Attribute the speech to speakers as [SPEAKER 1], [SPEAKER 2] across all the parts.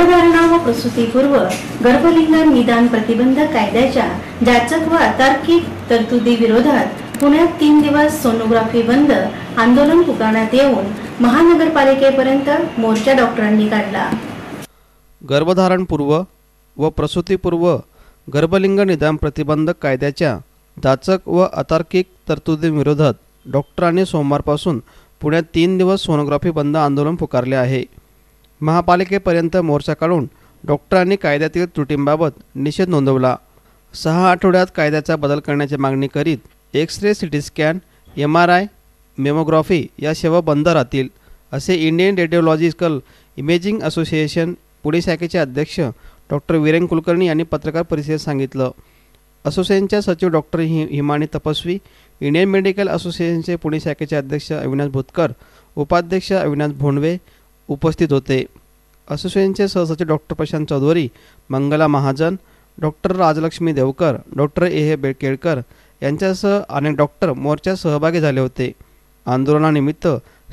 [SPEAKER 1] गर्भधारणा व प्रसूतीपूर्व गर्भलिंग निदान प्रतिबंधक कायद्याच्या जाचक व अतार्किक तरतुदी विरोधात पुण्यात 3 दिवस सोनोग्राफी बंद आंदोलन पुकारण्यात येऊन महानगरपालिकेपर्यंत मोर्चा डॉक्टरांनी काढला।
[SPEAKER 2] गर्भधारणपूर्व व प्रसूतीपूर्व गर्भलिंग निदान प्रतिबंधक कायद्याच्या जाचक व अतार्किक तरतुदींविरोधात डॉक्टरांनी सोमवारपासून पुण्यात 3 दिवस सोनोग्राफी बंद आंदोलन पुकारले आहे। महापालिकेपर्यंत मोर्चा काढून डॉक्टरांनी कायद्यातील त्रुटींबाबत निषेध नोंदवला। 6 आठवड्यात कायद्याचा बदल करण्याची मागणी करीत x-ray, CT scan, MRI, mammography या सेवा बंद राहतील, असे Indian radiological imaging association Pune शाखेचे अध्यक्ष डॉक्टर वीरेन कुलकर्णी यांनी पत्रकार परिषदेत सांगितलं। असोसिएशनच्या सचिव डॉक्टर हिमानी तपस्वी, इंडियन मेडिकल असोसिएशनचे पुणे शाखेचे अध्यक्ष अविनाश भोतकर, उपाध्यक्ष अविनाश भोंडवे उपस्थित होते। असोसिएशनचे सहसचिव doctor Prashant Chaudhari, Mangala Mahajan, doctor Rajalakshmi Devkar, doctor A. Kelkar यांच्यासह अनेक डॉक्टर मोर्चात सहभागी झाले होते। आंदोलनानिमित्त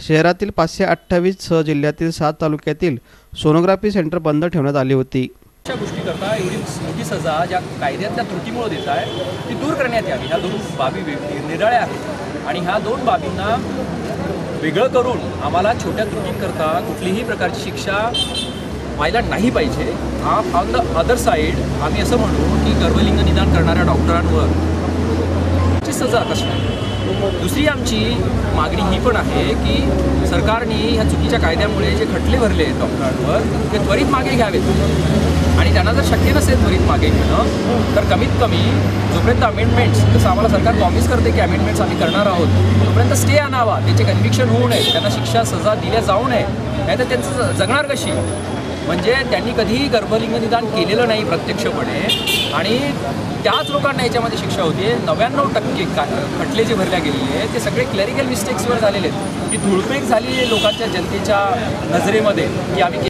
[SPEAKER 2] शहरातील 528 सह जिल्ह्यातील 7 तालुक्यातील सोनोग्राफी सेंटर बंद ठेवण्यात आली होती।
[SPEAKER 3] अशा गोष्टी करता एवढी मोठी सजा ज्या कायद्यातल्या त्रुटीमुळे देत आहे ती दूर करण्यात यावी। ह्या 2 बाबी निराळ्या आहेत आणि ह्या 2 बाबींना वेगळं करून आम्हाला छोट्या त्रुटींकरता कुठलीही प्रकारची शिक्षा व्हायला नाही पाहिजे। ऑन द अदर साईड आम्ही असं म्हणू की गर्भलिंग निदान करणाऱ्या डॉक्टरांवर ची सजा कसं। दुसरी आमची मागणी ही पण आहे की सरकारने ह्या चुकीच्या कायद्यामुळे जे खटले भरले डॉक्टरांवर ते त्वरित मागे घ्यावेत आणि त्यांना जर शक्य नसेल त्वरित मागे घेणं तर कमीत कमी जोपर्यंत अमेंडमेंट्स, जसं आम्हाला सरकार प्रॉमिस करते की अमेंडमेंट्स आम्ही करणार आहोत, तोपर्यंत स्टे आणावा, त्याचे कन्व्हिक्शन होऊ नये, त्यांना शिक्षा सजा दिल्या जाऊ नये, नाही तर त्यांचं जगणार कशी। म्हणजे त्यांनी कधीही गर्भलिंग निदान केलेलं नाही प्रत्यक्षपणे आणि त्याच लोकांना याच्यामध्ये शिक्षा होती। 99% खटले जे भरल्या गेलेले ते सगळे क्लरिकल मिस्टेक्सवर झालेले आहेत। ती धुळपेक झाली लोकांच्या जनतेच्या नजरेमध्ये की आम्ही